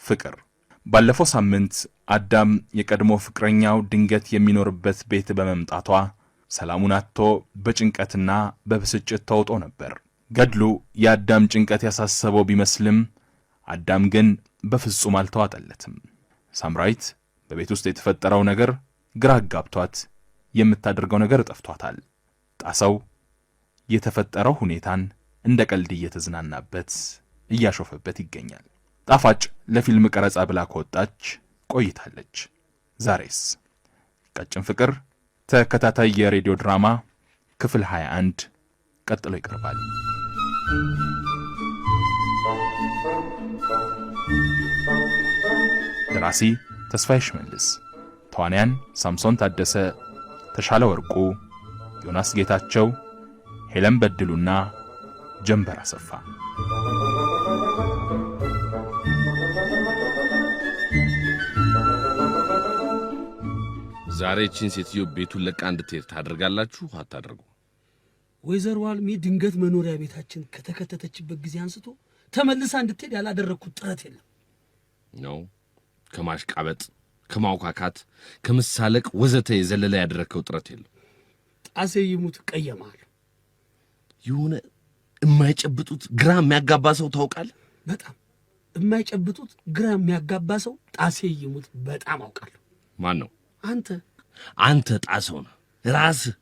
ፍቅር ባለፈው ሳምንት አዳም የቀድሞ ፍቅረኛው ድንገት የሚኖርበት ቤት በመምጣቷ ሰላሙን አጥቶ በጭንቀትና በብስጭት ተውጦ ነበር። ገድሉ የአዳም ጭንቀት ያሳሰበው ቢመስልም አዳም ግን በፍጹም አልተዋጠለትም። ሳምራዊት በቤት ውስጥ የተፈጠረው ነገር ግራ አጋብቷት የምታደርገው ነገር ጠፍቷታል። ጣሰው የተፈጠረው ሁኔታን እንደ ቀልድ እየተዝናናበት እያሾፈበት ይገኛል። ጣፋጭ ለፊልም ቀረጻ ብላ ከወጣች ቆይታለች። ዛሬስ ቀጭን ፍቅር ተከታታይ የሬዲዮ ድራማ ክፍል 21 ቀጥሎ ይቀርባል። ደራሲ ተስፋዬ ሽመልስ፣ ተዋንያን ሳምሶን ታደሰ፣ ተሻለ ወርቁ፣ ዮናስ ጌታቸው፣ ሄለን በድሉና ጀንበር አሰፋ። ዛሬ እቺን ሴትዮ ቤቱን ለቃ እንድትሄድ ታደርጋላችሁ አታደርጉ? ወይዘሮ አልሚ ድንገት መኖሪያ ቤታችን ከተከተተችበት ጊዜ አንስቶ ተመልሳ እንድትሄድ ያላደረኩት ጥረት የለም ነው። ከማሽቃበጥ፣ ከማውካካት፣ ከመሳለቅ ወዘተ የዘለለ ያደረከው ጥረት የለም። ጣሴ ይሙት ቀየማል። የሆነ የማይጨብጡት ግራ የሚያጋባ ሰው ታውቃለህ? በጣም የማይጨብጡት ግራ የሚያጋባ ሰው ጣሴ ይሙት በጣም አውቃለሁ። ማን ነው? አንተ ጣሰው ነህ። ራስህ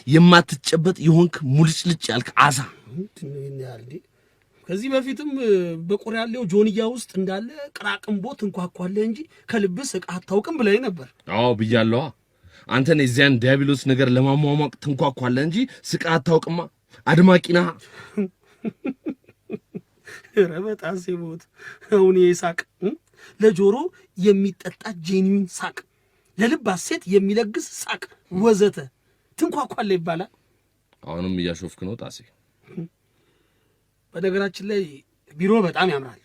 የማትጨበጥ የሆንክ ሙልጭልጭ ያልክ አሳ። ከዚህ በፊትም በቆሪያሌው ጆንያ ውስጥ እንዳለ ቅራቅንቦ ትንኳኳለህ እንጂ ከልብስ ዕቃ አታውቅም ብለህ ነበር። አዎ ብያለዋ። አንተን የዚያን ዲያብሎስ ነገር ለማሟሟቅ ትንኳኳለህ እንጂ ስቃ አታውቅማ። አድማቂ ነህ። ረበጣሴ ሞት አሁን የሳቅ ለጆሮ የሚጠጣ ጄኒን ሳቅ፣ ለልብ ሐሴት የሚለግስ ሳቅ ወዘተ ትንኳኳለህ ይባላል። አሁንም እያሾፍክ ነው ጣሴ። በነገራችን ላይ ቢሮ በጣም ያምራል።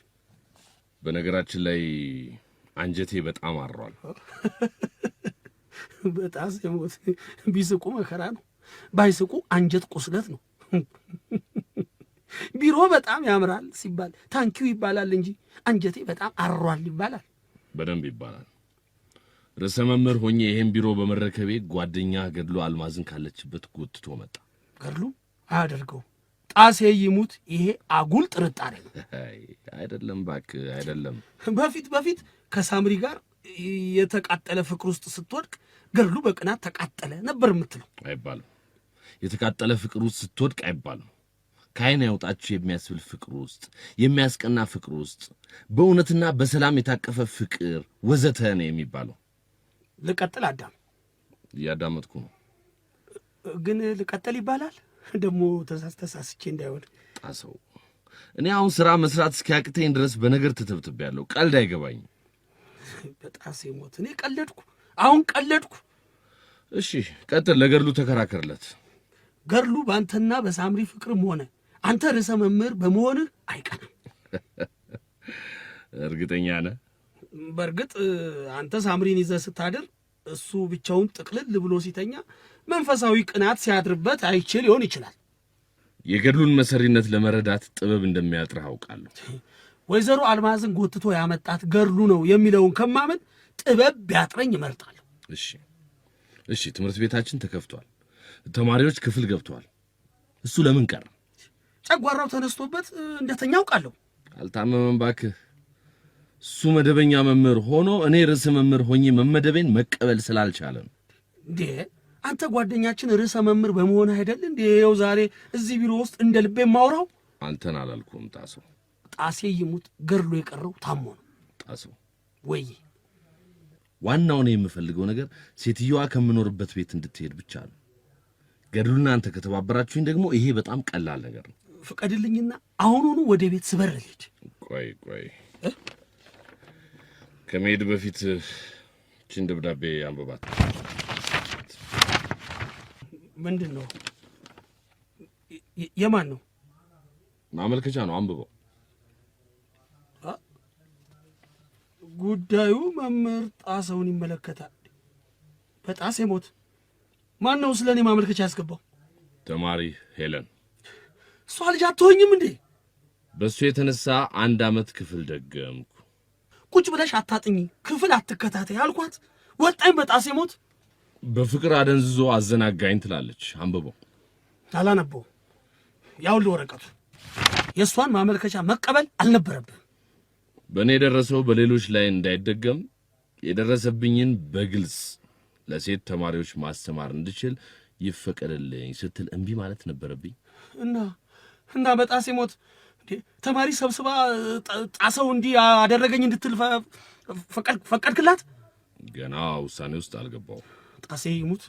በነገራችን ላይ አንጀቴ በጣም አሯል። በጣም የሞት ቢስቁ መከራ ነው፣ ባይስቁ አንጀት ቁስለት ነው። ቢሮ በጣም ያምራል ሲባል ታንኪው ይባላል እንጂ አንጀቴ በጣም አሯል ይባላል። በደንብ ይባላል። ርዕሰ መምህር ሆኜ ይሄን ቢሮ በመረከቤ ጓደኛ ገድሉ አልማዝን ካለችበት ጎትቶ መጣ። ገድሉ አያደርገው ጣሴ ይሙት፣ ይሄ አጉል ጥርጣሬ ነው። አይደለም እባክህ አይደለም። በፊት ከሳምሪ ጋር የተቃጠለ ፍቅር ውስጥ ስትወድቅ ገድሉ በቅናት ተቃጠለ ነበር የምትለው። አይባልም። የተቃጠለ ፍቅር ውስጥ ስትወድቅ አይባልም። ከዓይን ያውጣችሁ የሚያስብል ፍቅር ውስጥ፣ የሚያስቀና ፍቅር ውስጥ፣ በእውነትና በሰላም የታቀፈ ፍቅር ወዘተ ነው የሚባለው። ልቀጥል አዳም? እያዳመጥኩ ነው። ግን ልቀጥል ይባላል ደግሞ ተሳስቼ እንዳይሆን ጣሰው። እኔ አሁን ሥራ መስራት እስኪያቅተኝ ድረስ በነገር ተተብትቤያለሁ። ቀልድ አይገባኝም። በጣሴ ሞት እኔ አሁን ቀለድኩ። እሺ ቀጥል። ለገድሉ ተከራከርለት። ገድሉ በአንተና በሳምሪ ፍቅርም ሆነ አንተ ርዕሰ መምህር በመሆንህ አይቀናም። እርግጠኛ ነህ? በእርግጥ አንተ ሳምሪን ይዘህ ስታድር እሱ ብቻውን ጥቅልል ብሎ ሲተኛ መንፈሳዊ ቅናት ሲያድርበት አይችል ሊሆን ይችላል። የገድሉን መሰሪነት ለመረዳት ጥበብ እንደሚያጥርህ አውቃለሁ። ወይዘሮ አልማዝን ጎትቶ ያመጣት ገድሉ ነው የሚለውን ከማመን ጥበብ ቢያጥረኝ እመርጣለሁ። እሺ ትምህርት ቤታችን ተከፍቷል። ተማሪዎች ክፍል ገብተዋል። እሱ ለምን ቀረ? ጨጓራው ተነስቶበት እንደተኛ አውቃለሁ። አልታመመም እባክህ። እሱ መደበኛ መምህር ሆኖ እኔ ርዕሰ መምህር ሆኜ መመደቤን መቀበል ስላልቻለ ነው። እንዴ አንተ ጓደኛችን ርዕሰ መምህር በመሆን አይደል እንዴ ይኸው ዛሬ እዚህ ቢሮ ውስጥ እንደ ልቤ የማወራው? አንተን አላልኩም ጣሰው። ጣሴ ይሙት ገድሉ የቀረው ታሞ ነው። ጣሰው ወይ ዋናው ነው የምፈልገው ነገር ሴትዮዋ ከምኖርበት ቤት እንድትሄድ ብቻ ነው። ገድሉና አንተ ከተባበራችሁኝ ደግሞ ይሄ በጣም ቀላል ነገር ነው። ፍቀድልኝና አሁኑኑ ወደ ቤት ስበር ልሂድ። ቆይ ከመሄድ በፊት እቺን ደብዳቤ አንብባት። ምንድን ነው? የማን ነው? ማመልከቻ ነው። አንብበው። ጉዳዩ መምህር ጣሰውን ይመለከታል። በጣሴ ሞት ማን ነው ስለኔ ማመልከቻ ያስገባው? ተማሪ ሄለን። እሷ ልጅ አትሆኝም እንዴ? በሱ የተነሳ 1 ዓመት ክፍል ደገምኩ። ቁጭ ብለሽ አታጥኚ፣ ክፍል አትከታተይ አልኳት። ወጣኝ በጣሴ ሞት። በፍቅር አደንዝዞ አዘናጋኝ ትላለች። አንብበው። አላነበው። ያውል ወረቀቱ የእሷን ማመልከቻ መቀበል አልነበረብህም። በእኔ የደረሰው በሌሎች ላይ እንዳይደገም የደረሰብኝን በግልጽ ለሴት ተማሪዎች ማስተማር እንድችል ይፈቀድልኝ ስትል እምቢ ማለት ነበረብኝ። እና በጣሴ ሞት ተማሪ ሰብስባ ጣሰው እንዲህ አደረገኝ እንድትል ፈቀድክላት? ገና ውሳኔ ውስጥ አልገባው። ጣሴ ይሙት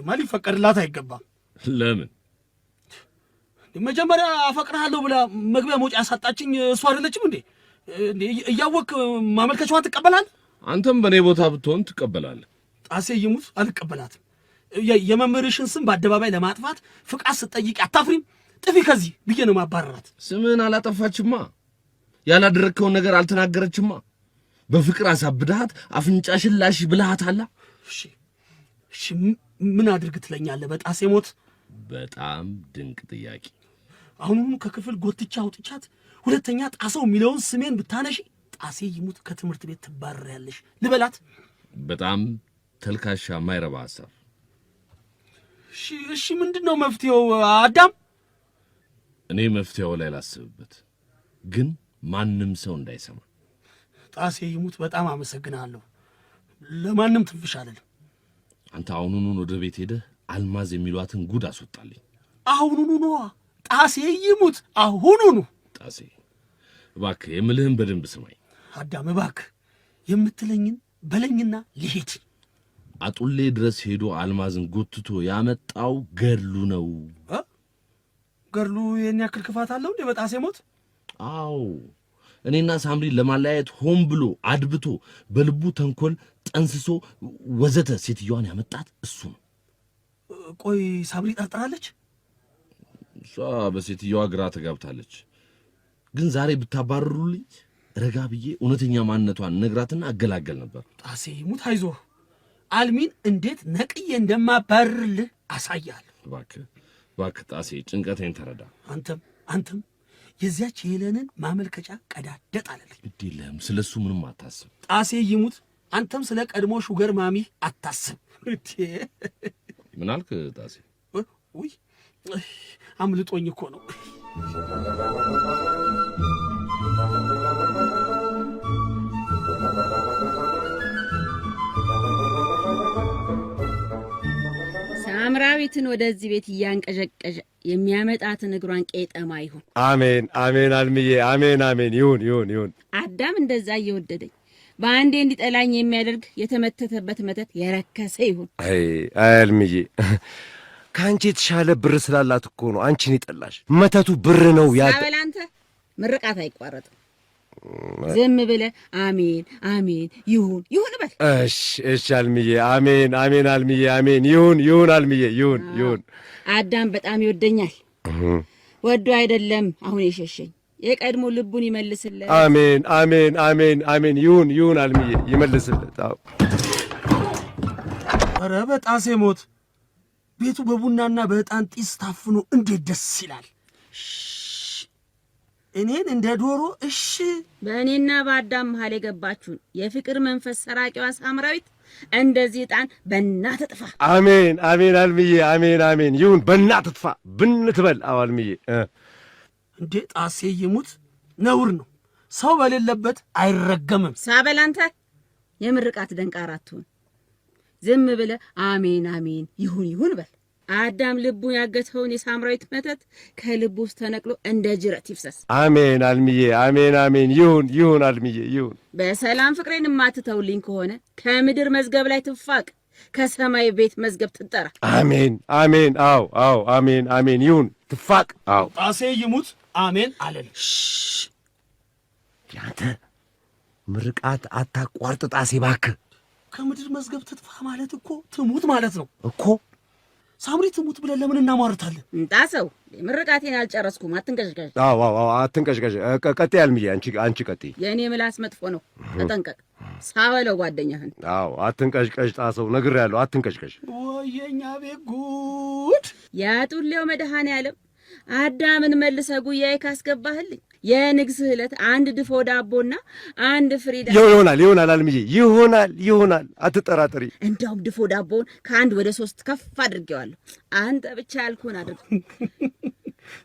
ማን ሊፈቀድላት አይገባም። ለምን? መጀመሪያ አፈቅርሃለሁ ብላ መግቢያ መውጫ ያሳጣችኝ እሷ አይደለችም እንዴ? እያወቅ ማመልከቻዋን ትቀበላለህ? አንተም በእኔ ቦታ ብትሆን ትቀበላለህ። ጣሴ ይሙት አልቀበላትም። የመምህርሽን ስም በአደባባይ ለማጥፋት ፍቃድ ስትጠይቅ አታፍሪም? ጥፊ ከዚህ ብዬ ነው ማባረራት። ስምህን አላጠፋችማ፣ ያላደረግከውን ነገር አልተናገረችማ። በፍቅር አሳብድሃት አፍንጫሽን ላሽ ብልሃታላ። እሺ ምን አድርግ ትለኛለህ በጣሴ ሞት? በጣም ድንቅ ጥያቄ። አሁኑኑ ከክፍል ጎትቻ አውጥቻት ሁለተኛ ጣሰው የሚለውን ስሜን ብታነሺ ጣሴ ይሙት ከትምህርት ቤት ትባረሪያለሽ ልበላት? በጣም ተልካሻ ማይረባ ሐሳብ። እሺ ምንድነው መፍትሄው አዳም? እኔ መፍትሄው ላይ ላስብበት፣ ግን ማንም ሰው እንዳይሰማ። ጣሴ ይሙት በጣም አመሰግናለሁ። ለማንም ትንፍሽ አልልም። አንተ አሁኑኑ ወደ ቤት ሄደህ አልማዝ የሚሏትን ጉድ አስወጣልኝ። አሁኑኑ ነዋ ጣሴ ይሙት አሁኑኑ። ጣሴ እባክህ የምልህን በደንብ ስማኝ። አዳም እባክህ የምትለኝን በለኝና ልሄድ። አጡሌ ድረስ ሄዶ አልማዝን ጎትቶ ያመጣው ገድሉ ነው። ገድሉ የኔ ያክል ክፋት አለው እንዴ በጣሴ ሞት? አዎ እኔና ሳምሪን ለማለያየት ሆን ብሎ አድብቶ በልቡ ተንኮል ጠንስሶ ወዘተ ሴትዮዋን ያመጣት እሱ ነው። ቆይ ሳምሪ ጠርጥራለች? እሷ በሴትዮዋ ግራ ተጋብታለች። ግን ዛሬ ብታባረሩልኝ ረጋ ብዬ እውነተኛ ማንነቷን ነግራትና አገላገል ነበር። ጣሴ ይሙት አይዞህ፣ አልሚን እንዴት ነቅዬ እንደማባርርልህ አሳያለሁ። እባክህ ጣሴ ጭንቀቴን ተረዳ። አንተም የዚያች ሄለንን ማመልከቻ ቀዳደጥ አለልኝ። ግድ የለህም፣ ስለሱ ምንም አታስብ። ጣሴ ይሙት አንተም ስለ ቀድሞ ሹገር ማሚ አታስብ። ምን አልክ ጣሴ? ውይ አምልጦኝ እኮ ነው። ሳምራዊትን ወደዚህ ቤት እያንቀዠቀዠ የሚያመጣትን እግሯን ቄጠማ ይሁን። አሜን አሜን አልምዬ አሜን አሜን። ይሁን። አዳም እንደዛ እየወደደኝ በአንዴ እንዲጠላኝ የሚያደርግ የተመተተበት መተት የረከሰ ይሁን። አይ አልምዬ ከአንቺ የተሻለ ብር ስላላት እኮ ነው አንቺን ይጠላሽ። መተቱ ብር ነው። ሳበል አንተ ምርቃት አይቋረጥም። ዝም ብለህ አሜን ይሁን በል። እሺ አልምዬ አሜን አልምዬ አሜን። ይሁን አልምዬ ይሁን። አዳም በጣም ይወደኛል። ወዶ አይደለም አሁን የሸሸኝ። የቀድሞ ልቡን ይመልስለት። አሜን። ይሁን አልምዬ ይመልስለት። አዎ ኧረ በጣሴ ሞት ቤቱ በቡናና በዕጣን ጢስ ታፍኖ እንዴት ደስ ይላል። እኔን እንደ ዶሮ እሺ። በእኔና በአዳም መሃል የገባችሁን የፍቅር መንፈስ ሰራቂዋ ሳምራዊት እንደዚህ ዕጣን በእናትህ ጥፋ። አሜን አልምዬ አሜን። ይሁን በእናትህ ጥፋ ብንትበል። አዎ አልምዬ እንዴ ጣሴ ይሙት ነውር ነው። ሰው በሌለበት አይረገምም። ሳበል አንተ የምርቃት ደንቃራ አትሁን። ዝም ብለህ አሜን ይሁን በል። አዳም ልቡን ያገተውን የሳምራዊት መተት ከልቡ ውስጥ ተነቅሎ እንደ ጅረት ይፍሰስ። አሜን አልምዬ አሜን። ይሁን አልምዬ ይሁን። በሰላም ፍቅሬን የማትተውልኝ ከሆነ ከምድር መዝገብ ላይ ትፋቅ፣ ከሰማይ ቤት መዝገብ ትጠራ። አሜን። አዎ አሜን ይሁን ትፋቅ። አዎ ጣሴ ይሙት አሜን አለን። ያንተ ምርቃት አታቋርጥ ጣሴ እባክህ። ከምድር መዝገብ ትጥፋ ማለት እኮ ትሙት ማለት ነው እኮ። ሳምሪ ትሙት ብለን ለምን እናሟርታለን? ጣሰው ምርቃቴን አልጨረስኩም። አትንቀሽቀሽ። አዎ አትንቀሽቀሽ። ቀጥይ አልምዬ፣ አንቺ ቀጥይ። የእኔ ምላስ መጥፎ ነው፣ ተጠንቀቅ። ሳበለው ጓደኛህን። አዎ አትንቀሽቀሽ ጣሰው፣ ነግሬሃለሁ፣ አትንቀሽቀሽ። ወየኛ ቤት ጉድ! ያጡሌው መድኃኔዓለም አዳምን መልሰ ጉያዬ ካስገባህልኝ የንግስህ ዕለት አንድ ድፎ ዳቦና አንድ ፍሪዳ ይሆናል አልምዬ፣ ይሆናል አትጠራጠሪ። እንዲያውም ድፎ ዳቦውን ከአንድ ወደ 3 ከፍ አድርጌዋለሁ። አንተ ብቻ ያልኩህን አድርግ።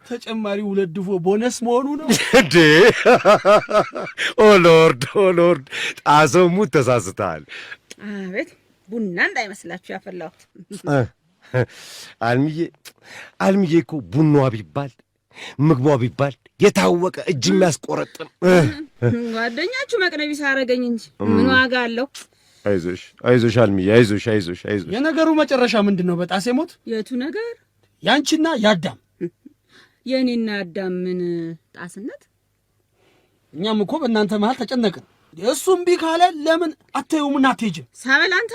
ተጨማሪ 2 ድፎ ቦነስ መሆኑ ነው እንዴ? ኦ ሎርድ ጣሰው ሙት ተሳስተሃል። አቤት ቡና እንዳይመስላችሁ ያፈላሁት። አልምዬ እኮ ቡናዋ ቢባል ምግቧ ቢባል የታወቀ እጅ የሚያስቆረጥም። ጓደኛችሁ መቅነቢስ አረገኝ እንጂ ምን ዋጋ አለው? አይዞሽ አልምዬ፣ አይዞሽ። የነገሩ መጨረሻ ምንድን ነው በጣሴ ሞት? የቱ ነገር? ያንቺና ያዳም። የእኔና ያዳም ምን ጣስነት? እኛም እኮ በእናንተ መሃል ተጨነቅን። እሱም ቢ ካለ ለምን አትዩምና አትሄጂም? ሳበል አንተ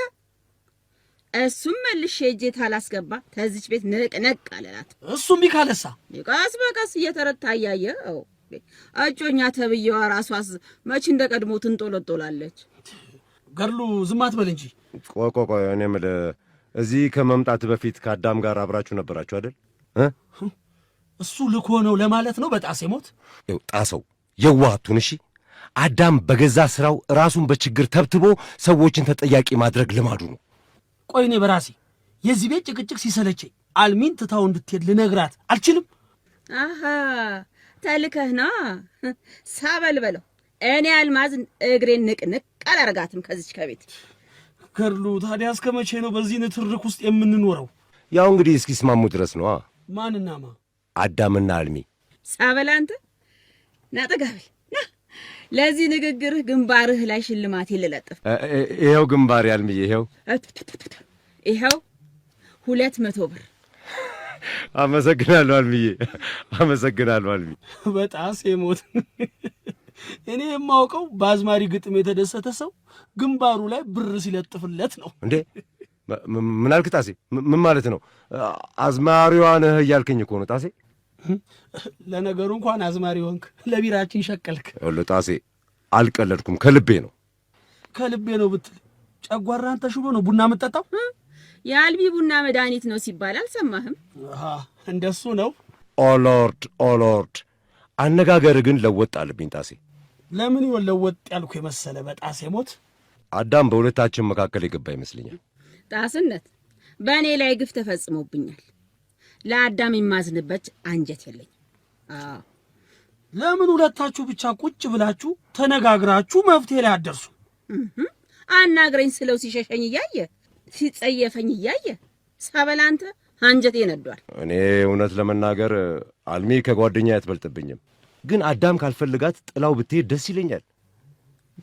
እሱም መልሼ እጄ ታላስገባ ተዚች ቤት ንቅንቅ አለላት። እሱም ቢ ካለሳ ቀስ በቀስ እየተረታ እያየው እጮኛ ተብዬዋ ራሷስ መች እንደ ቀድሞ ትንጦለጦላለች። ገድሉ ዝም አትበል እንጂ። ቆይ እኔ የምልህ እዚህ ከመምጣት በፊት ከአዳም ጋር አብራችሁ ነበራችሁ አይደል? እሱ ልኮ ነው ለማለት ነው በጣሴ ሞት? ጣሰው የዋሃቱን እሺ። አዳም በገዛ ስራው ራሱን በችግር ተብትቦ ሰዎችን ተጠያቂ ማድረግ ልማዱ ነው። ቆይ እኔ በራሴ የዚህ ቤት ጭቅጭቅ ሲሰለቸኝ አልሚን ትታው እንድትሄድ ልነግራት አልችልም? አሃ ተልከህና ሳበል በለው። እኔ አልማዝን እግሬን ንቅንቅ አላረጋትም ከዚች ከቤት። ገድሉ ታዲያ እስከ መቼ ነው በዚህ ንትርክ ውስጥ የምንኖረው? ያው እንግዲህ እስኪስማሙ ድረስ ነው። ማንና ማ? አዳምና አልሚ። ሳበል አንተ ናጠጋብል ለዚህ ንግግርህ ግንባርህ ላይ ሽልማት ይልለጥፍ። ይሄው ግንባር አልሚዬ፣ ይሄው 200 ብር። አመሰግናለሁ አልሚዬ፣ አመሰግናለሁ አልሚ። በጣሴ ሞት እኔ የማውቀው በአዝማሪ ግጥም የተደሰተ ሰው ግንባሩ ላይ ብር ሲለጥፍለት ነው። እንዴ ምን አልክ ጣሴ? ምን ማለት ነው? አዝማሪዋ ነህ እያልከኝ እኮ ነው ጣሴ። ለነገሩ እንኳን አዝማሪ ሆንክ፣ ለቢራችን ሸቀልክ። ጣሴ አልቀለድኩም፣ ከልቤ ነው። ከልቤ ነው ብትል ጨጓራን ተሽቦ ነው ቡና የምጠጣው? የአልሚ ቡና መድኃኒት ነው ሲባል አልሰማህም? እንደሱ ነው። ኦሎርድ አነጋገር ግን ለወጥ አለብኝ ጣሴ። ለምን ይሆን ለወጥ ያልኩ የመሰለ በጣሴ ሞት? አዳም በሁለታችን መካከል የገባ ይመስለኛል። ጣስነት በእኔ ላይ ግፍ ተፈጽሞብኛል። ለአዳም የማዝንበት አንጀት የለኝም። ለምን ሁለታችሁ ብቻ ቁጭ ብላችሁ ተነጋግራችሁ መፍትሄ ላይ አደርሱ? አናግረኝ ስለው ሲሸሸኝ እያየ ሲጸየፈኝ እያየ ሳበላ አንተ አንጀቴ ነዷል። እኔ እውነት ለመናገር አልሚ ከጓደኛ አትበልጥብኝም፣ ግን አዳም ካልፈልጋት ጥላው ብትሄድ ደስ ይለኛል።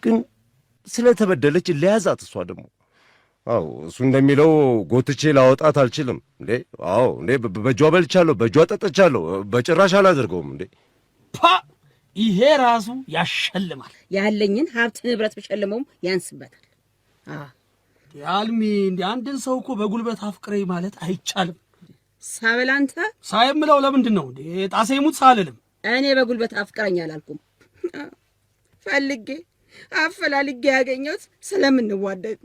ግን ስለተበደለች ለያዛት እሷ ደግሞ እሱ እንደሚለው ጎትቼ ላወጣት አልችልም እንዴ? በእጇ በልቻለሁ፣ በእጇ ጠጥቻለሁ፣ በጭራሽ አላደርገውም እንዴ። ይሄ ራሱ ያሸልማል። ያለኝን ሀብት ንብረት ብሸልመውም ያንስበታል። አልሚ እንደ አንድን ሰው እኮ በጉልበት አፍቅረኝ ማለት አይቻልም። ሳበል አንተ ሳይምለው ለምንድን ነው እንዴ? ጣሴ ሙት ሳልልም እኔ በጉልበት አፍቅረኝ አላልኩም። ፈልጌ አፈላልጌ ያገኘሁት ስለምንዋደድ።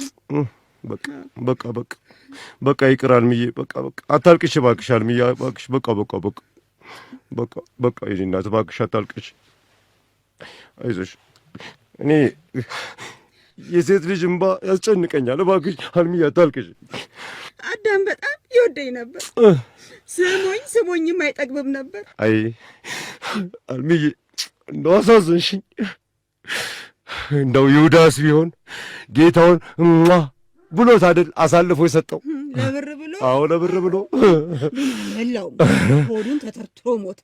በቃ ይቅር አልሚዬ፣ በቃ አታልቅሽ እባክሽ አልሚዬ፣ እባክሽ በቃ የእኔ እናት እባክሽ አታልቅሽ። አይዞሽ፣ እኔ የሴት ልጅ እምባ ያስጨንቀኛል። እባክሽ አልሚዬ አታልቅሽ። አዳም በጣም ይወደኝ ነበር። ስሞኝም አይጠግብም ነበር። አይ አልሚዬ እንደው አሳዘንሽኝ። እንደው ይሁዳስ ቢሆን ጌታውን ብሎት አይደል አሳልፎ የሰጠው? ለብር ብሎ? አዎ ለብር ብሎ መላው ሆዱን ተተርትሮ ሞተ።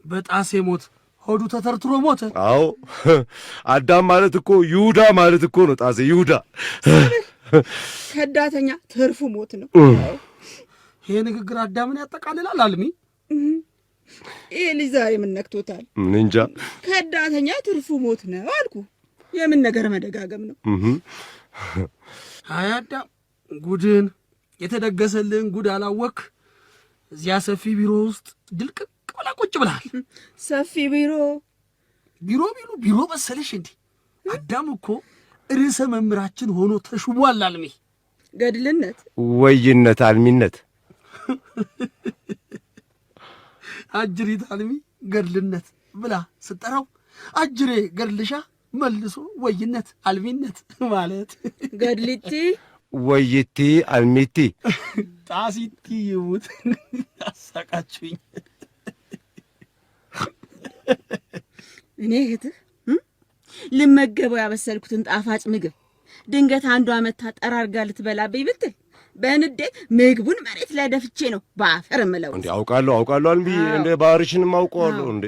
በጣሴ ሞት ሆዱ ተተርትሮ ሞተ። አዎ አዳም ማለት እኮ ይሁዳ ማለት እኮ ነው ጣሴ፣ ይሁዳ ከዳተኛ ትርፉ ሞት ነው። ይሄ ንግግር አዳምን ያጠቃልላል አልሚ። ይሄ ልጅ ዛሬ ምን ነክቶታል? እንጃ። ከዳተኛ ትርፉ ሞት ነው አልኩ። የምን ነገር መደጋገም ነው? አይ አዳም ጉድን የተደገሰልን ጉድ አላወክ። እዚያ ሰፊ ቢሮ ውስጥ ድልቅቅ ብላ ቁጭ ብላል። ሰፊ ቢሮ ቢሉ መሰለሽ እንዴ? አዳም እኮ ርዕሰ መምህራችን ሆኖ ተሹሟል አልሚ። ገድልነት፣ ወይነት፣ አልሚነት። አጅሪት አልሚ ገድልነት ብላ ስጠራው አጅሬ ገድልሻ መልሶ ወይነት አልሚነት ማለት ገድልቲ ወይቲ አልሚቲ ጣሲቲ ይሙት አሳቃችሁኝ። እኔ እህትህ ልመገበው ያበሰልኩትን ጣፋጭ ምግብ ድንገት አንዷ መታ ጠራርጋ ልትበላብኝ ብትል በንዴት ምግቡን መሬት ላይ ደፍቼ ነው በአፈር እምለው። እንዴ አውቃለሁ አልሚ፣ እንደ ባህርሽንም አውቀዋለሁ። እንዴ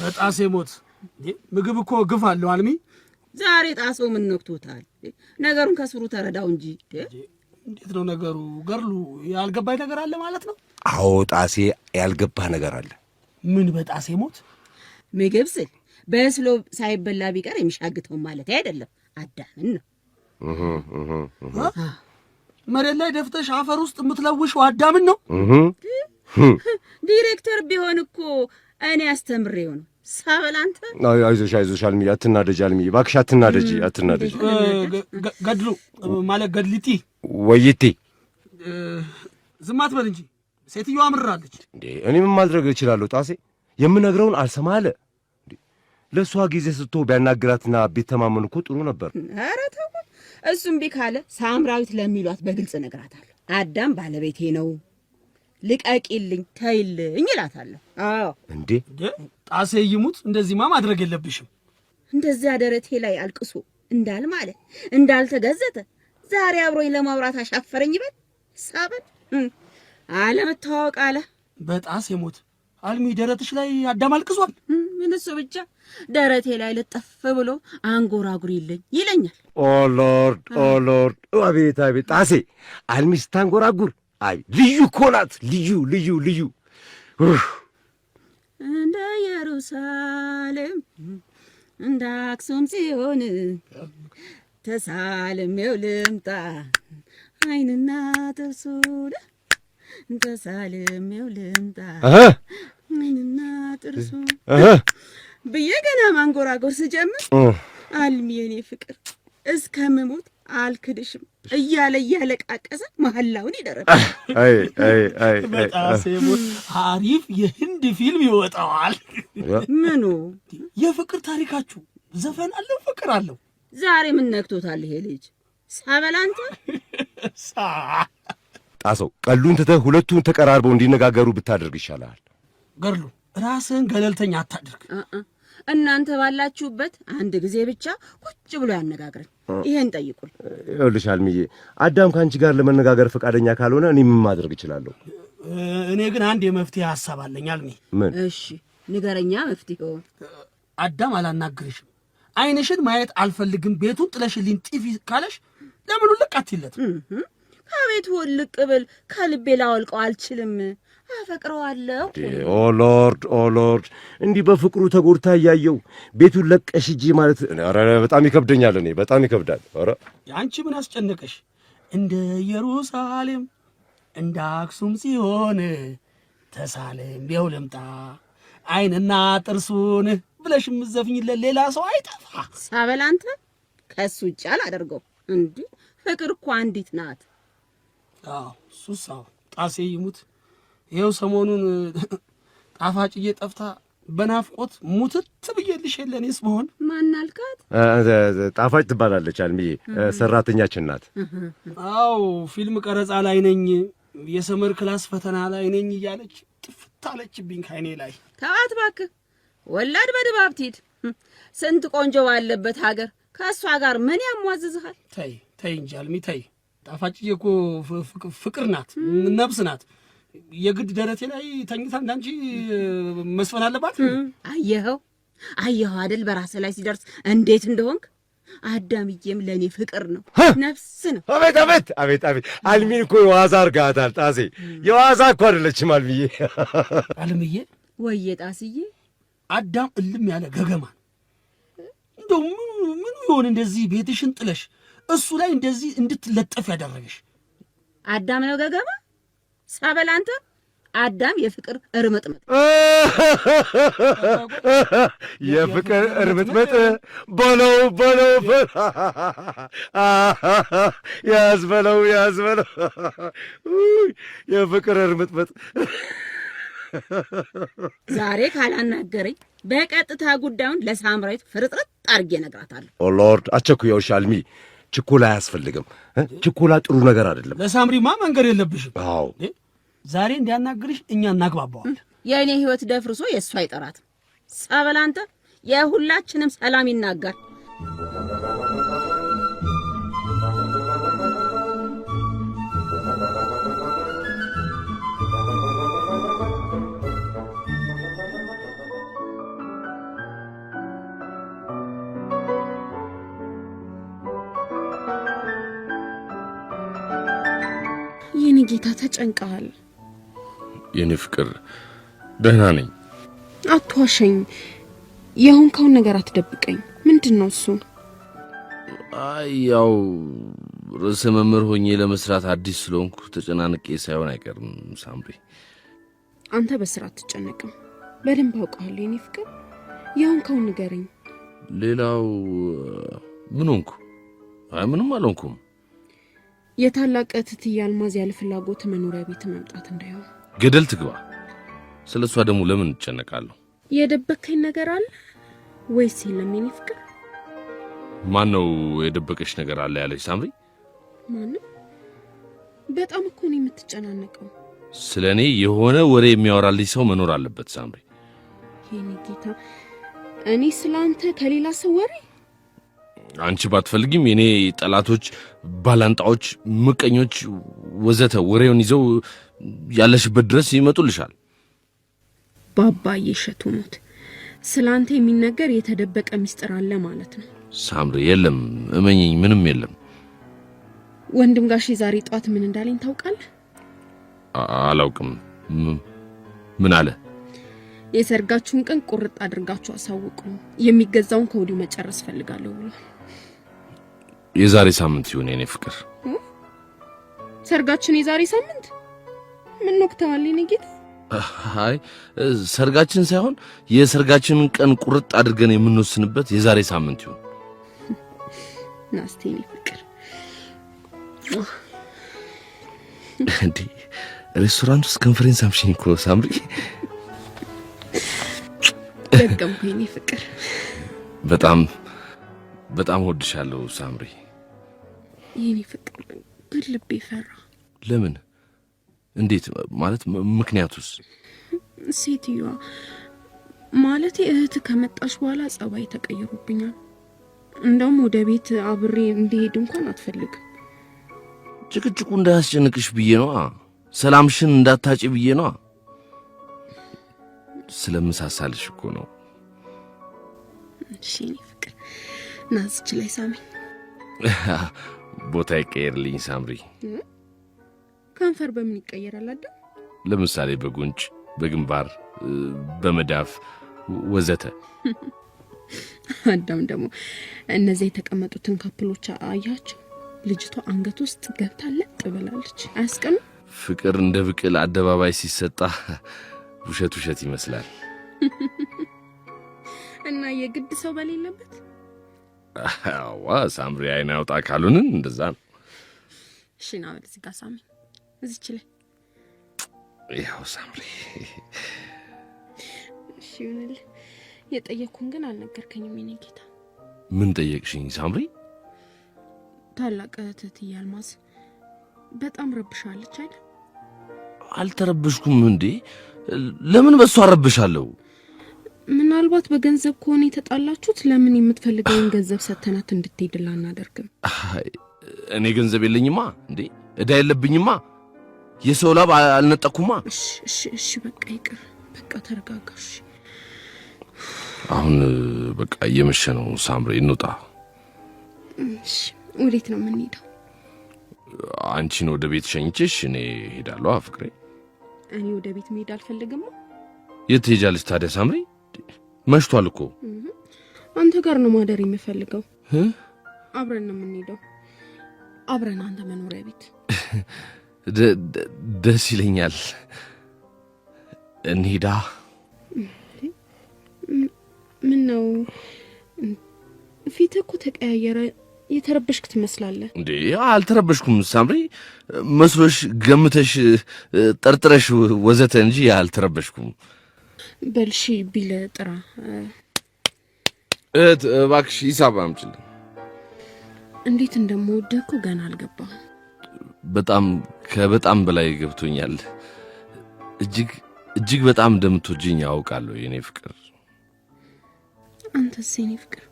በጣሴ ሞት ምግብ እኮ ግፍ አለው አልሚ። ዛሬ ጣሰው ምን ነክቶታል? ነገሩን ከስሩ ተረዳው እንጂ። እንዴት ነው ነገሩ? ገርሉ ያልገባኝ ነገር አለ ማለት ነው? አዎ ጣሴ ያልገባህ ነገር አለ። ምን በጣሴ ሞት? ምግብ ስል በስሎ ሳይበላ ቢቀር የሚሻግተው ማለት አይደለም፣ አዳምን ነው። መሬት ላይ ደፍተሽ አፈር ውስጥ የምትለውሽው አዳምን ነው? ዲሬክተር ቢሆን እኮ እኔ አስተምሬው ነው። ሳበላንተ አይዞሽ አልሚ፣ አትናደጂ አልሚ፣ እባክሽ አትናደጂ። ገድሉ ማለት ገድልቲ ወይቲ ዝም አትበል እንጂ ሴትዮዋ አምራለች። እንዴ እኔ ምን ማድረግ እችላለሁ? ጣሴ የምነግረውን አልሰማ አለ። ለእሷ ጊዜ ስቶ ቢያናግራትና ቢተማመን እኮ ጥሩ ነበር። ኧረ ተው፣ እሱም ቢካለ ሳምራዊት ለሚሏት በግልጽ እነግራታለሁ። አዳም ባለቤቴ ነው፣ ልቀቂልኝ፣ ተይልኝ እላታለሁ። አዎ እንዴ ጣሴ ይሙት፣ እንደዚህማ ማድረግ የለብሽም። እንደዚያ ደረቴ ላይ አልቅሶ እንዳልማለ እንዳልተገዘተ ዛሬ አብሮኝ ለማውራት አሻፈረኝ ይበል። ሳበል አለመታወቅ አለ። በጣሴ ሞት አልሚ ደረትሽ ላይ አዳም አልቅሷል። ምን እሱ ብቻ ደረቴ ላይ ልጠፍ ብሎ አንጎራጉሪልኝ ይለኛል። ኦ ሎርድ፣ አቤት አቤት! ጣሴ አልሚ ስታንጎራጉር አይ ልዩ እኮ ናት። ልዩ እንደ ኢየሩሳሌም እንደ አክሱም ጽዮን ተሳልሜው ልምጣ ዓይንና ጥርሱን ተሳልሜው ልምጣ ዓይንና ጥርሱን ብዬ ገና ማንጎራጎር ስጀምር አልሚ የኔ ፍቅር እስከምሞት አልክድሽም እያለ እያለቃቀሰ መሐላውን ይደረባል። አይ በጣሴ ሞት አሪፍ የህንድ ፊልም ይወጣዋል። ምኑ የፍቅር ታሪካችሁ ዘፈን አለው፣ ፍቅር አለው። ዛሬ ምን ነክቶታል ይሄ ልጅ? ሳበላንተ ጣሰው ቀሉን ትተህ ሁለቱን ተቀራርበው እንዲነጋገሩ ብታደርግ ይሻላል። ገርሉ ራስህን ገለልተኛ አታድርግ። እናንተ ባላችሁበት አንድ ጊዜ ብቻ ቁጭ ብሎ ያነጋግረን። ይሄን ጠይቁን። ይኸውልሽ አልሚዬ፣ አዳም ከአንቺ ጋር ለመነጋገር ፈቃደኛ ካልሆነ እኔ ምን ማድረግ እችላለሁ? እኔ ግን አንድ የመፍትሄ ሐሳብ አለኝ አልሚ። ምን? እሺ ንገረኛ መፍትሄው። አዳም አላናግርሽም፣ ዓይንሽን ማየት አልፈልግም፣ ቤቱን ጥለሽልኝ ጥፊ ካለሽ ለምኑ ልቃትይለት? ከቤቱ ልቅ ብል ከልቤ ላወልቀው አልችልም። አፈቅረዋለሁ። ኦ ሎርድ፣ እንዲህ በፍቅሩ ተጎድታ እያየው ቤቱን ለቀሽ ሂጂ ማለት በጣም ይከብደኛል። እኔ በጣም ይከብዳል። ኧረ አንቺ ምን አስጨነቀሽ? እንደ ኢየሩሳሌም እንደ አክሱም ጽዮን ተሳልሜው ልምጣ ዓይንና ጥርሱን ብለሽ የምትዘፍኝለት ሌላ ሰው አይጠፋ። ሳበላንተ ከሱ ውጭ አላደርገው። እንዲህ ፍቅር እኮ አንዲት ናት። አዎ እሱስ አዎ። ጣሴ ይሙት ይኸው ሰሞኑን ጣፋጭዬ ጠፍታ በናፍቆት ሙትት ብዬልሽ የለ እኔስ ብሆን። ማናልካት? ጣፋጭ ትባላለች አልሚዬ፣ ሰራተኛችን ናት። አዎ ፊልም ቀረጻ ላይ ነኝ፣ የሰመር ክላስ ፈተና ላይ ነኝ እያለች ጥፍት አለችብኝ ከዓይኔ ላይ። ተዋት እባክህ፣ ወላድ በድባብ ትሂድ። ስንት ቆንጆ ባለበት ሀገር ከእሷ ጋር ምን ያሟዝዝሃል? ተይ እንጂ አልሚ ተይ። ጣፋጭዬ እኮ ፍቅር ናት፣ ነብስ ናት። የግድ ደረቴ ላይ ተኝታ እንዳንቺ መስፈን አለባት? አየኸው አይደል በራስህ ላይ ሲደርስ እንዴት እንደሆንክ። አዳምዬም ለእኔ ፍቅር ነው፣ ነፍስ ነው። አቤት! አልሚን እኮ የዋዛ አርጋታል ጣሴ። የዋዛ እኮ አይደለችም አልሚዬ። አልምዬ ወዬ ጣስዬ፣ አዳም እልም ያለ ገገማን እንደው ምኑ ይሆን እንደዚህ ቤትሽን ጥለሽ እሱ ላይ እንደዚህ እንድትለጠፍ ያደረገሽ? አዳም ነው ገገማ? ሳበላንተ አዳም የፍቅር እርምጥምጥ የፍቅር እርምጥምጥ በለው ያዝ በለው የፍቅር እርምጥምጥ ዛሬ ካላናገረኝ በቀጥታ ጉዳዩን ለሳምራዊት ፍርጥርጥ አድርጌ እነግራታለሁ። ኦ ሎርድ አቸኩየውሽ አልሚ። ችኮላ አያስፈልግም። ችኮላ ጥሩ ነገር አይደለም። ለሳምሪማ መንገር የለብሽም። አዎ ዛሬ እንዲያናግርሽ እኛ እናግባባዋል። የእኔ ህይወት ደፍርሶ የእሱ አይጠራትም። ጸበል አንተ የሁላችንም ሰላም ይናጋል። የኔ ጌታ ተጨንቀሃል። የኔ ፍቅር ደህና ነኝ። አትዋሸኝ። የሆንከውን ነገር አትደብቀኝ። ምንድነው እሱ? ያው ርዕሰ መምህር ሆኜ ለመስራት አዲስ ስለሆንኩ ተጨናንቄ ሳይሆን አይቀርም ሳምሪ። አንተ በስራ አትጨነቅም። በደንብ አውቀዋለሁ የኔ ፍቅር። የሆንከውን ንገረኝ። ሌላው ምን ሆንኩ? ምንም አልሆንኩም። የታላቅ እህትዬ አልማዝ ያለ ፍላጎት መኖሪያ ቤት መምጣት እንዳይሆን ገደል ትግባ። ስለሷ ደግሞ ለምን እጨነቃለሁ? የደበከኝ ነገር አለ ወይስ የለም የኔ ፍቅር? ማን ነው የደበቀሽ ነገር አለ ያለሽ ሳምሪ? ማን? በጣም እኮ ነው የምትጨናነቀው። ስለኔ የሆነ ወሬ የሚያወራልኝ ሰው መኖር አለበት ሳምሪ። የኔ ጌታ፣ እኔ ስላንተ ከሌላ ሰው ወሬ? አንቺ ባትፈልጊም የኔ ጠላቶች፣ ባላንጣዎች፣ ምቀኞች ወዘተ ወሬውን ይዘው ያለሽበት ድረስ ይመጡልሻል። ባባዬ እሸቱ ሞት ስላንተ የሚነገር የተደበቀ ሚስጥር አለ ማለት ነው ሳምሪ። የለም እመኚኝ፣ ምንም የለም። ወንድም ጋሼ ዛሬ ጧት ምን እንዳለኝ ታውቃለህ? አላውቅም። ምን አለ? የሰርጋችሁን ቀን ቁርጥ አድርጋችሁ አሳውቁ፣ የሚገዛውን ከወዲሁ መጨረስ ፈልጋለሁ ብሏል። የዛሬ ሳምንት ይሁን የኔ ፍቅር። ሰርጋችን የዛሬ ሳምንት? ምን ነክተዋል የኔ ጌታ? አይ ሰርጋችን ሳይሆን የሰርጋችንን ቀን ቁርጥ አድርገን የምንወስንበት የዛሬ ሳምንት ይሁን። ናስቲ የኔ ፍቅር። እንዴ ሬስቶራንት ውስጥ ኮንፈረንስ አምሽኝ እኮ ሳምሪ። ደገምኩ የኔ ፍቅር። በጣም ወድሻለሁ ሳምሪ። የኔ ፍቅር ግን ልቤ ፈራ። ለምን? እንዴት ማለት? ምክንያቱስ? ሴትዮዋ ማለት እህት ከመጣሽ በኋላ ጸባይ ተቀይሮብኛል። እንደውም ወደ ቤት አብሬ እንዲሄድ እንኳን አትፈልግም። ጭቅጭቁ እንዳያስጨንቅሽ ብዬ ነው። ሰላምሽን እንዳታጪ ብዬ ነው። ስለምሳሳልሽ እኮ ነው። እሺ የኔ ፍቅር ናዝች ላይ ሳመኝ። ቦታ ይቀየርልኝ ሳምሪ። ከንፈር በምን ይቀየራል አይደል? ለምሳሌ በጉንጭ፣ በግንባር፣ በመዳፍ ወዘተ። አዳም ደግሞ እነዚህ የተቀመጡትን ካፕሎች አያቸው። ልጅቷ አንገት ውስጥ ገብታ ለጥ ብላለች። አያስቀኑ? ፍቅር እንደ ብቅል አደባባይ ሲሰጣ ውሸት ይመስላል። እና የግድ ሰው በሌለበት? አዋ ሳምሪ አይና ያውጣ ካሉንን እንደዛ ነው። እሺ ና ወደዚህ ጋር ሳመኝ። እዚች ላይ ያው ሳምሪ። እሺ ይሁንልህ። የጠየኩን ግን አልነገርከኝም የኔ ጌታ። ምን ጠየቅሽኝ ሳምሪ? ታላቅ እህትዬ አልማዝ በጣም ረብሻለች አይደል? አልተረብሽኩም እንዴ? ለምን በሷ አረብሻለሁ? ምናልባት በገንዘብ ከሆነ የተጣላችሁት ለምን የምትፈልገውን ገንዘብ ሰተናት እንድትሄድላ እናደርግም? እኔ ገንዘብ የለኝማ እንዴ? እዳ የለብኝማ። የሰው ላብ አልነጠኩማ። እሺ በቃ ይቅር። በቃ ተረጋጋሽ። አሁን በቃ እየመሸ ነው ሳምሪ፣ እንውጣ። እሺ ወዴት ነው የምንሄደው? አንቺን ወደ ቤት ሸኝቼሽ እኔ ሄዳለሁ ፍቅሬ። እኔ ወደ ቤት መሄድ አልፈልግም። የት ትሄጃለሽ ታዲያ ሳምሪ? መሽቷል እኮ። አንተ ጋር ነው ማደር የምፈልገው። አብረን ነው የምንሄደው። አብረን አንተ መኖሪያ ቤት። ደስ ይለኛል። እንሂዳ። ምን ነው ፊትህ እኮ ተቀያየረ። የተረበሽክ ትመስላለህ። እንዴ አልተረበሽኩም ሳምሪ። መስሎሽ ገምተሽ ጠርጥረሽ ወዘተ እንጂ አልተረበሽኩም። በልሺ ቢለ ጥራ እባክሽ ሂሳብ አምጪልኝ። እንዴት እንደምወድህ እኮ ገና አልገባህም። በጣም ከበጣም በላይ ገብቶኛል። እጅግ በጣም እንደምትወጂኝ ያውቃለሁ የኔ ፍቅር። አንተስ የኔ ፍቅር?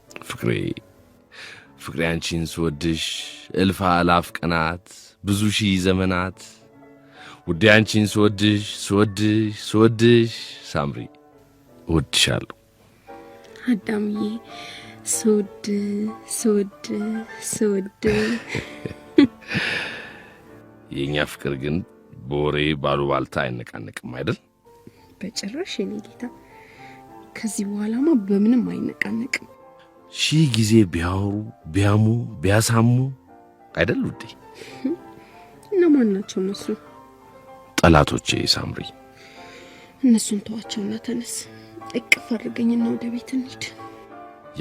ፍቅሬ አንቺን ስወድሽ እልፍ አላፍ ቀናት ብዙ ሺህ ዘመናት ውዴ አንቺን ስወድሽ ሳምሪ እወድሻለሁ። አዳምዬ ስወድ የኛ ፍቅር ግን በወሬ ባሉባልታ አይነቃነቅም አይደል? በጭራሽ የኔ ጌታ። ከዚህ በኋላማ በምንም አይነቃነቅም። ሺህ ጊዜ ቢያወሩ ቢያሙ ቢያሳሙ አይደል ውዴ? እነማን ናቸው እነሱ? ጠላቶቼ ሳምሪ። እነሱን ተዋቸውና ተነስ፣ እቅፍ አድርገኝና ወደ ቤት እንሂድ።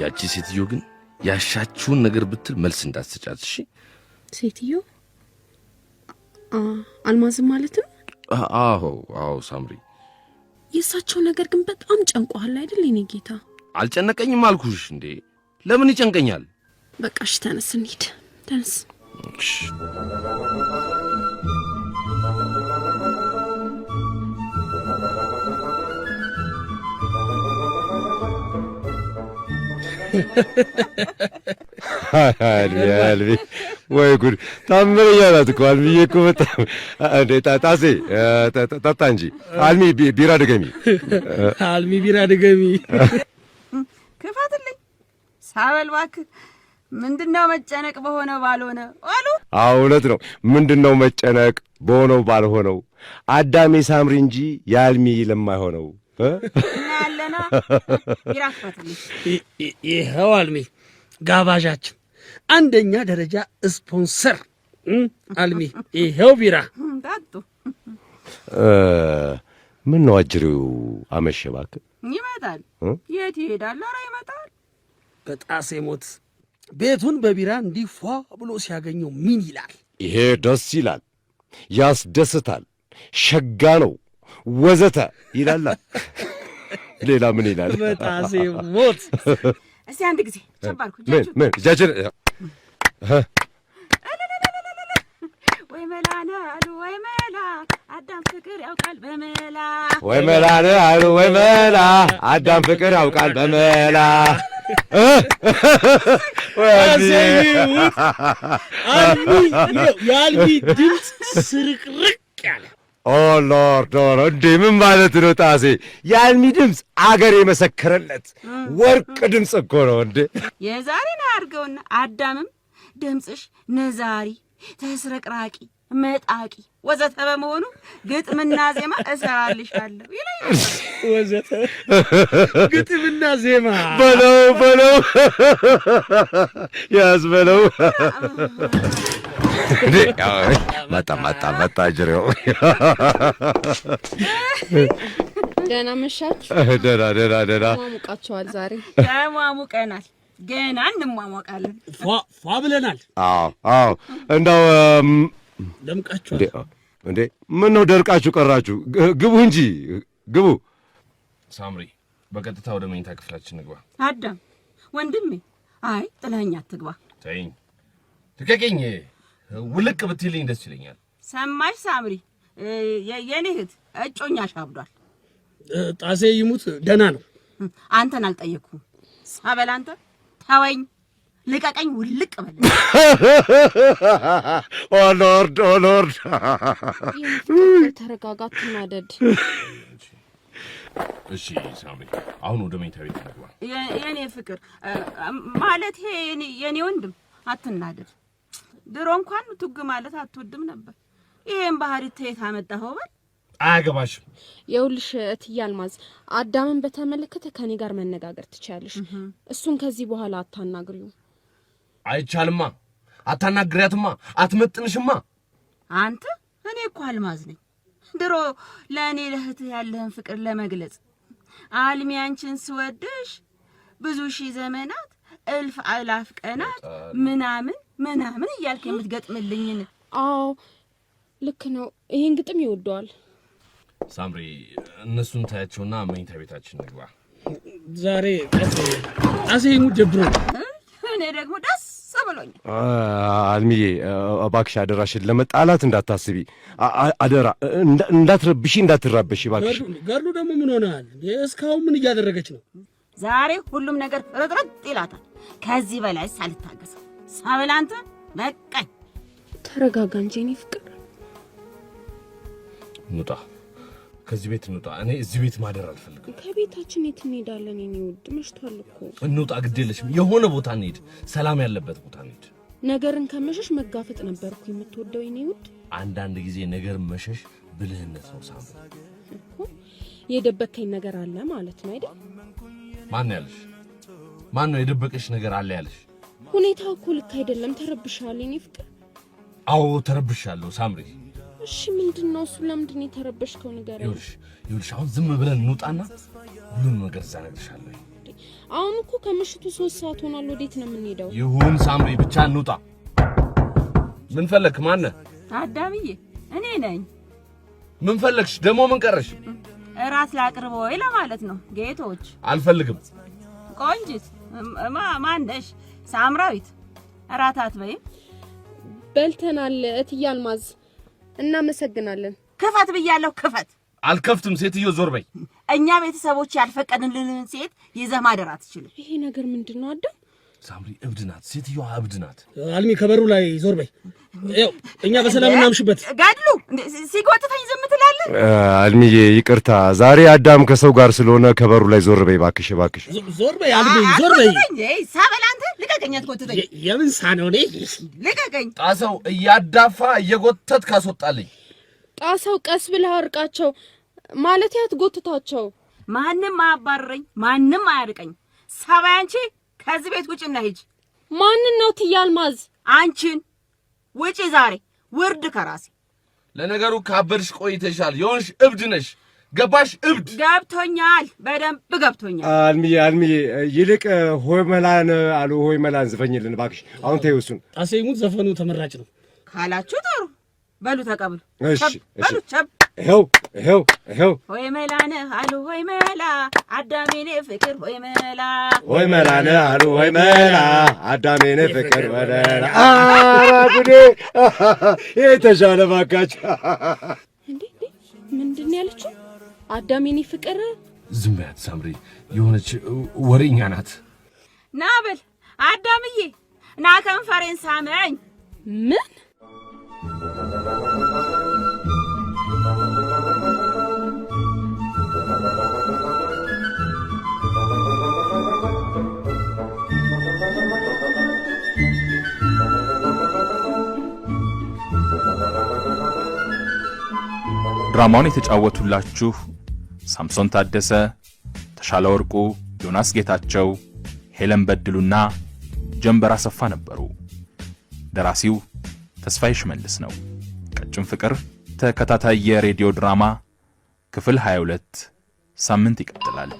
ያቺ ሴትዮ ግን ያሻችሁን ነገር ብትል መልስ እንዳትሰጫት እሺ? ሴትዮ አልማዝም ማለት ነው? አዎ ሳምሪ። የእሳቸው ነገር ግን በጣም ጨንቋል አይደል የኔ ጌታ? አልጨነቀኝም አልኩሽ እንዴ። ለምን ይጨንቀኛል? በቃ እሺ ተነስ እንሂድ። ተነስ። አልቢ ወይ ጉድ! ታምረኛ ናት እኮ አልሚዬ እኮ በጣም እንዴ! ጣሴ ጠጣ እንጂ አልሚ ቢራ ድገሚ። አልሚ ቢራ ድገሚ። ክፋትልኝ ሳበል እባክህ። ምንድነው መጨነቅ በሆነው ባልሆነ አሉ? አዎ እውነት ነው። ምንድነው መጨነቅ በሆነው ባልሆነው? አዳሜ ሳምሪ እንጂ የአልሚ ለማይሆነው ያለና ቢራ ክፋትልኝ። ይኸው አልሚ ጋባዣችን፣ አንደኛ ደረጃ ስፖንሰር አልሚ። ይኸው ቢራ ታጡ። ምን ነው አጅሬው አመሸ እባክህ። ይመጣል። የት ይሄዳል? ኧረ ይመጣል። በጣሴ ሞት ቤቱን በቢራ እንዲፏ ብሎ ሲያገኘው ምን ይላል? ይሄ ደስ ይላል፣ ያስደስታል፣ ሸጋ ነው ወዘተ ይላል። ሌላ ምን ይላል? በጣሴ ሞት እስቲ አንድ ጊዜ ጨባርኩ። ምን እጃችን ወይ መላ ነው አሉ ወይ መላ፣ አዳም ፍቅር ያውቃል በመላ። ወይ መላ ነው አሉ ወይ መላ፣ አዳም ፍቅር ያውቃል በመላ። የአልሚ ድምፅ ስርቅርቅ ያለ። ኦ ሎርድ እንዴ! ምን ማለት ነው ጣሴ? የአልሚ ድምፅ አገር የመሰከረለት ወርቅ ድምፅ እኮ ነው እንዴ! የዛሬን አያርገውና አዳምም ድምፅሽ ነዛሪ፣ ተስረቅራቂ፣ መጣቂ ወዘተ በመሆኑ ግጥምና ዜማ እሰራልሻለሁ ይላል። ወዘተ ግጥምና ዜማ በለው ያዝ በለው። መጣ ጅሬው። ደህና መሻችሁ? ደህና ማሙቃቸዋል። ዛሬ ተሟሙቀናል፣ ገና እንሟሟቃለን። ፏ ብለናል። አዎ እንደው ደምቃችኋል እንዴ! ምን ነው ደርቃችሁ ቀራችሁ? ግቡ እንጂ ግቡ። ሳምሪ በቀጥታ ወደ መኝታ ክፍላችን ንግባ። አዳም ወንድሜ፣ አይ ጥለኸኝ አትግባ። ተይኝ፣ ትከቂኝ። ውልቅ ብትልኝ ደስ ይለኛል። ሰማሽ ሳምሪ? የኔ እህት እጮኛሽ አብዷል። ጣሴ ይሙት ደህና ነው። አንተን አልጠየቅኩም። ሳበል አንተ ተወኝ፣ ልቀቀኝ፣ ውልቅ በል። ኦ ሎርድ ተረጋጋ፣ አትናደድ። እሺ ሳምሪ፣ አሁን ወደ መኝታ ቤት ንግባ። የኔ ፍቅር ማለት ይሄ የኔ ወንድም አትናደድ። ድሮ እንኳን ቱግ ማለት አትወድም ነበር። ይሄን ባህሪ ተየት አመጣኸው? በል አያገባሽም። የውልሽ እትዬ አልማዝ፣ አዳምን በተመለከተ ከኔ ጋር መነጋገር ትችያለሽ። እሱን ከዚህ በኋላ አታናግሪው። አይቻልማ፣ አታናግሪያትማ፣ አትመጥንሽማ። አንተ እኔ እኮ አልማዝ ነኝ። ድሮ ለእኔ ለእህትህ ያለህን ፍቅር ለመግለጽ አልሚ አንቺን ስወድሽ ብዙ ሺህ ዘመናት እልፍ አላፍ ቀናት ምናምን እያልክ የምትገጥምልኝን። አዎ ልክ ነው። ይሄን ግጥም ይወደዋል። ሳምሪ እነሱን ታያቸውና መኝታ ቤታችን ንግባ። ዛሬ ጣሴ ሙድ ጀብሮ እኔ ደግሞ ደስ ብሎኛል። አልሚዬ እባክሽ አደራሽን ለመጣላት እንዳታስቢ አደራ። እንዳትረብሺ እንዳትራበሺ እባክሽ። ገርሉ ደግሞ ምን ሆነሃል? እስካሁን ምን እያደረገች ነው? ዛሬ ሁሉም ነገር ረጥረጥ ይላታል። ከዚህ በላይ ሳልታገሰው ሳበል አንተ በቃኝ። ተረጋጋ እንጂ የኔ ፍቅር። እንውጣ፣ ከዚህ ቤት እንውጣ። እኔ እዚህ ቤት ማደር አልፈልግም። ከቤታችን የት እንሄዳለን የኔ ውድ? መሽቷል እኮ። እንውጣ፣ ግድ የለሽም። የሆነ ቦታ እንሂድ፣ ሰላም ያለበት ቦታ እንሂድ። ነገርን ከመሸሽ መጋፈጥ ነበርኩ የምትወደው የኔ ውድ። አንዳንድ ጊዜ ነገር መሸሽ ብልህነት ነው ሳምሪ። የደበከኝ ነገር አለ ማለት ነው አይደል? ማን ያለሽ? ማን ነው የደበቀሽ ነገር አለ ያለሽ? ሁኔታው እኮ ልክ አይደለም። ተረብሻል የኔ ፍቅር። አዎ ተረብሻለሁ ሳምሪ። እሺ ምንድነው እሱ? ለምንድን የተረበሽከው ነገር? ይኸውልሽ አሁን ዝም ብለን እንውጣና ሁሉን ነገር እዛ እነግርሻለሁ። አሁን እኮ ከምሽቱ 3 ሰዓት ሆኗል። ወዴት ነው የምንሄደው? ይሁን ሳምሪ፣ ብቻ እንውጣ። ምን ፈለክ? ማን ነህ? አዳምዬ እኔ ነኝ። ምን ፈለክሽ ደግሞ? ምን ቀረሽ? እራት ላቅርብ ወይ ለማለት ነው። ጌቶች አልፈልግም። ቆንጂት ማንደሽ? ሳምራዊት እራት አትበይም? በልተናል እትዬ አልማዝ። እናመሰግናለን። ክፈት ብያለሁ፣ ክፈት። አልከፍትም። ሴትዮ ዞር በይ። እኛ ቤተሰቦች ያልፈቀድንልን ሴት ይዘህ ማደር አትችልም። ይሄ ነገር ምንድነው አዳም? ሳምሪ እብድ ናት፣ ሴትዮዋ እብድ ናት። አልሚ ከበሩ ላይ ዞር በይ። ያው እኛ በሰላም እናምሽበት። ጋድሉ ሲጎትተኝ ዝም ትላለህ? አልሚዬ ይቅርታ፣ ዛሬ አዳም ከሰው ጋር ስለሆነ ከበሩ ላይ ዞር በይ እባክሽ፣ እባክሽ ዞር በይ አልሚ፣ ዞር በይ። ሳበል አንተ ልቀቀኝ፣ አትጎትተኝ። የምን ሳነው ነኝ? ልቀቀኝ። ጣሰው እያዳፋ እየጎተት ካስወጣልኝ። ጣሰው ቀስ ብለህ አርቃቸው ማለት ያትጎትታቸው። ማንም አያባረረኝ፣ ማንም አያርቀኝ። ሳባይ አንቺ ከዚህ ቤት ውጭ እና ሂጂ። ማንን ነው እትዬ አልማዝ? አንቺን ውጪ ዛሬ፣ ውርድ ከራሴ። ለነገሩ ካበድሽ ቆይተሻል። የሆንሽ እብድ ነሽ። ገባሽ? እብድ ገብቶኛል፣ በደንብ ገብቶኛል። አልሚዬ ይልቅ ሆይ መላን አሉ ሆይ መላን ዝፈኝልን እባክሽ። አሁን ተይው እሱን። ጣሴ ሙት ዘፈኑ ተመራጭ ነው ካላችሁ ጥሩ በሉ ተቀበሉ። እሺ በሉ ቸብ። ይኸው ሆይ መላነ አሉ ሆይ መላ አዳሜኔ ፍቅር ሆይ መላ ሆይ መላነ አሉ ሆይ መላ አዳሜኔ ፍቅር ወለላ። ኧረ ጉዴ! የተሻለ ባካችሁ። እንዴ ምንድን ያለችው? አዳሜኔ ፍቅር? ዝም በያት ሳምሪ፣ የሆነች ወሬኛ ናት። ና በል አዳምዬ፣ ና ከንፈሬን ሳመኝ። ምን ድራማውን የተጫወቱላችሁ ሳምሶን ታደሰ፣ ተሻለ ወርቁ፣ ዮናስ ጌታቸው፣ ሄለን በድሉና ጀንበር አሰፋ ነበሩ። ደራሲው ተስፋዬ ሽመልስ ነው። ቀጭን ፍቅር ተከታታይ የሬዲዮ ድራማ ክፍል 22 ሳምንት ይቀጥላል።